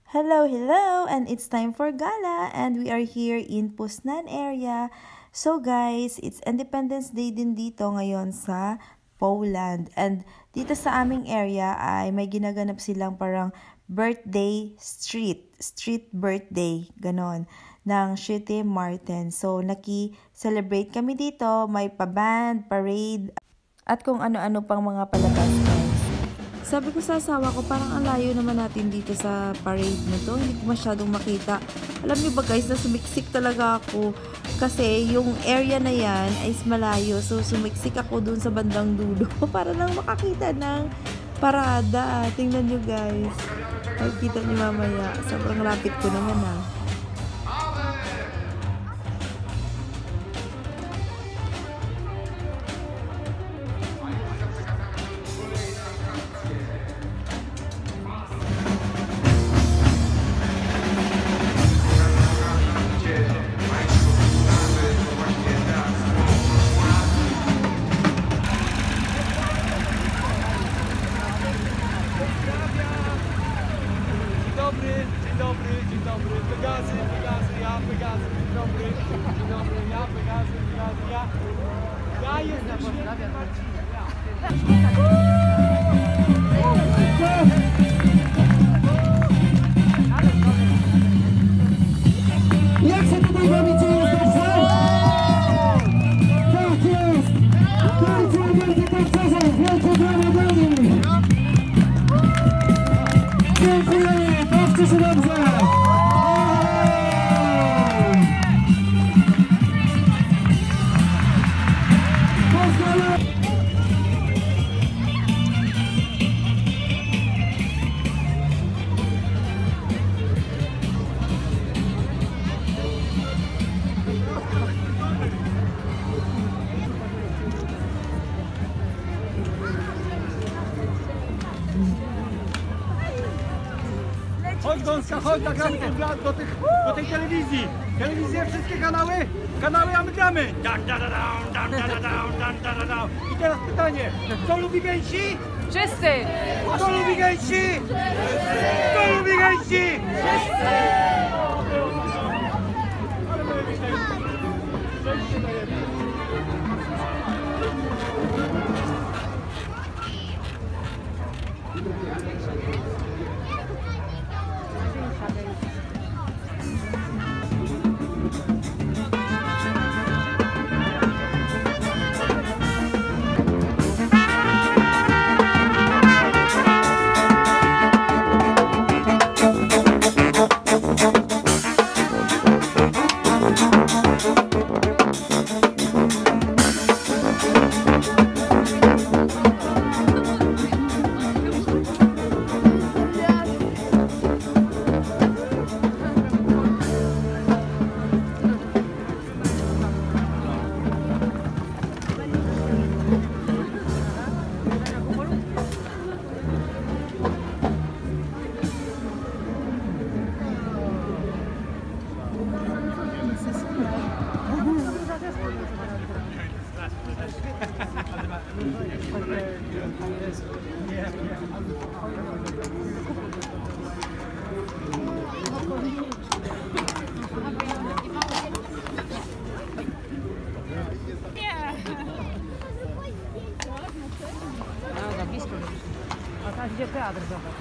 Hello, hello! And it's time for gala and we are here in Pusnan area. So guys, it's Independence Day din dito ngayon sa Poland. And dito sa aming area ay may ginaganap silang parang birthday street birthday, ganon, ng Święty Martin. So naki-celebrate kami dito, may pa-band, parade, at kung ano-ano pang mga palabas guys. Sabi ko sa asawa ko, parang ang layo naman natin dito sa parade na to. Hindi ko masyadong makita. Alam niyo ba guys, na sumiksik talaga ako. Kasi yung area na yan ay malayo. So sumiksik ako dun sa bandang dulo para lang makakita ng parada. Tingnan niyo guys. Makikita niyo mamaya. Sobrang lapit ko naman ah. Dzień dobry, Pegazy, ja, Pegazy, dzień dobry, ja, Pegazy, ja. Ja jestem Święty Marcin, Jak się tutaj bawicie, jesteście? Tak jest! Dajcie wielkie tancerzom, wielkie brawa dla nich! Dziękujemy, bawcie się dobrze! Chodź Gąska, chodź, nagramy do tej telewizji. Telewizje, wszystkie kanały, a my gramy. I teraz pytanie, kto lubi gęsi? Wszyscy! Kto lubi gęsi? Kto lubi gęsi? Wszyscy! Ale my przejście dajemy. No, za blisko. A tam gdzie teatr, zobacz.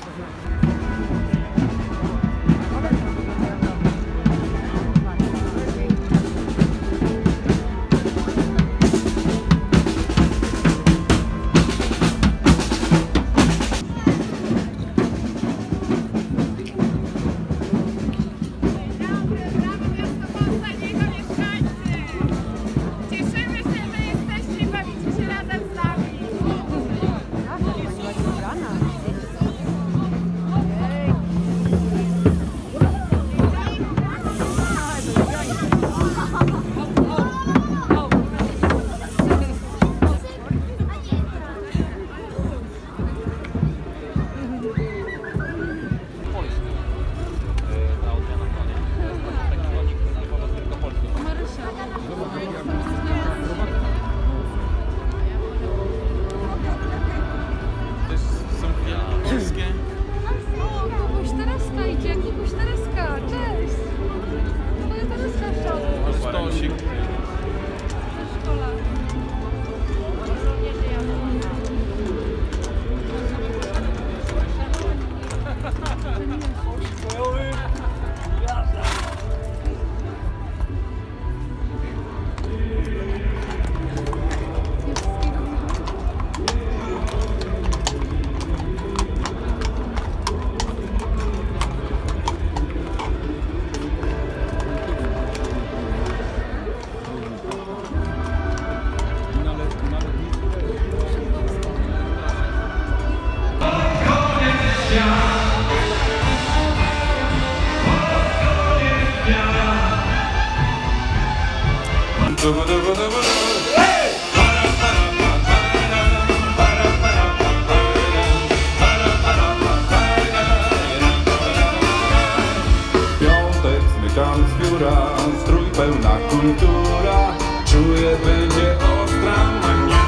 Piątek zmykam z biura, strój pełna kultura, czuję będzie ostra mania.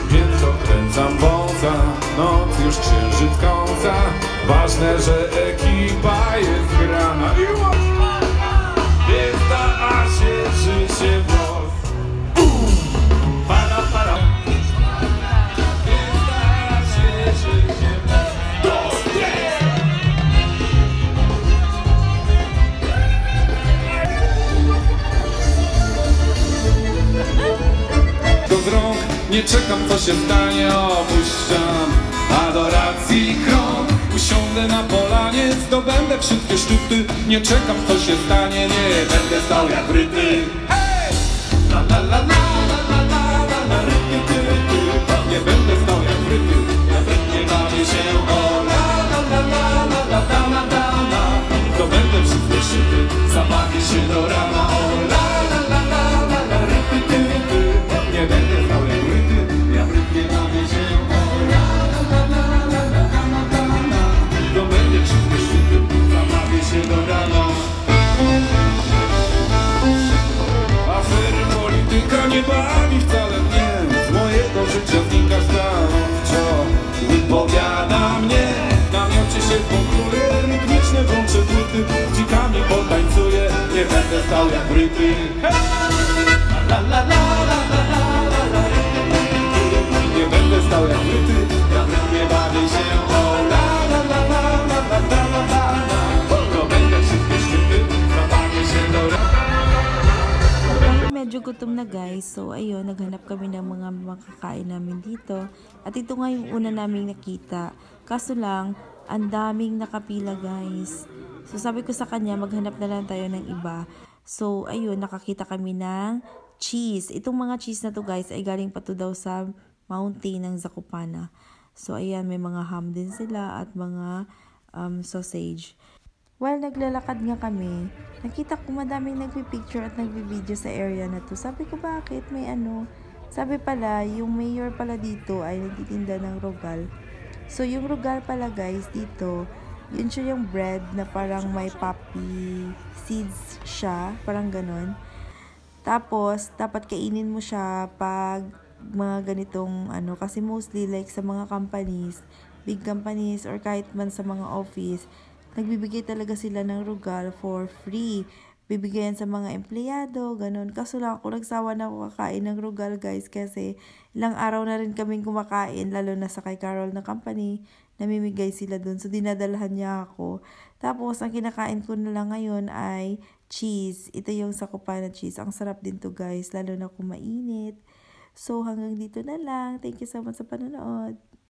Więc odkręcam wąsa, noc już księżyc końca, ważne, że ekipa jest grana. Jest ta, a się się włos. Para, para. Jest ta, a się włos. Z rąk, nie czekam co się stanie, opuszczam adoracji krąg. Usiądę na polanie, zdobędę wszystkie szczyty. Nie czekam co się stanie, nie będę stał jak wryty. Hej! La la la la la la la la ryty, ty, ty. Nie będę stał jak wryty, nawet nie bawię się. O la la la la la la la la la la. Zdobędę wszystkie szczyty, zabawię się do rana. O la la la la la la ryty, ty, ty. Nie będę stał jak wryty, ja wrytnie bawię się. O la la la la la la la la la. Zdobędę wszystkie szczyty, zabawię się do rana. Afery polityka nie bawi wcale mnie, z mojego życia znika stanowczo. Wypowiada mnie, w namiocie się pokruję, rytmiczne włączę płyty, z dzikami potańcuję, nie będę stał jak wryty. La la la la la la la la. Nie będę stał jak wryty, ja nie bawię się. O la la la la la la la la la la. To będę wszystkie szczyty, zabawię się do rana. Medyo gutom na guys, so ayun, naghanap kami ng mga makakain namin dito. At ito nga yung una naming nakita. Kaso lang, ang daming nakapila guys. So sabi ko sa kanya, maghanap na lang tayo ng iba. So ayun, nakakita kami ng cheese. Itong mga cheese na to guys ay galing pa to daw sa mountain ng Zakopane. So ayan, may mga ham din sila at mga sausage. While naglalakad nga kami, nakita ko madaming nagpipicture at nagbi-video sa area na to. Sabi ko, bakit? May ano? Sabi pala, yung mayor pala dito ay nagtitinda ng rogal. So yung rogal pala guys dito, yun siya yung bread na parang may poppy seeds siya, parang ganon. Tapos, dapat kainin mo siya pag mga ganitong ano, kasi mostly like sa mga companies, big companies or kahit man sa mga office, nagbibigay talaga sila ng rogal for free. Bibigyan sa mga empleyado, ganun. Kaso lang ako, nagsawa na ako kakain ng rogal guys kasi ilang araw na rin kaming kumakain, lalo na sa kay Carol na company, namimigay sila dun. So, dinadalahan niya ako. Tapos, ang kinakain ko na lang ngayon ay cheese. Ito yung Zakopane cheese. Ang sarap din to guys, lalo na kung mainit. So, hanggang dito na lang. Thank you so much sa panonood.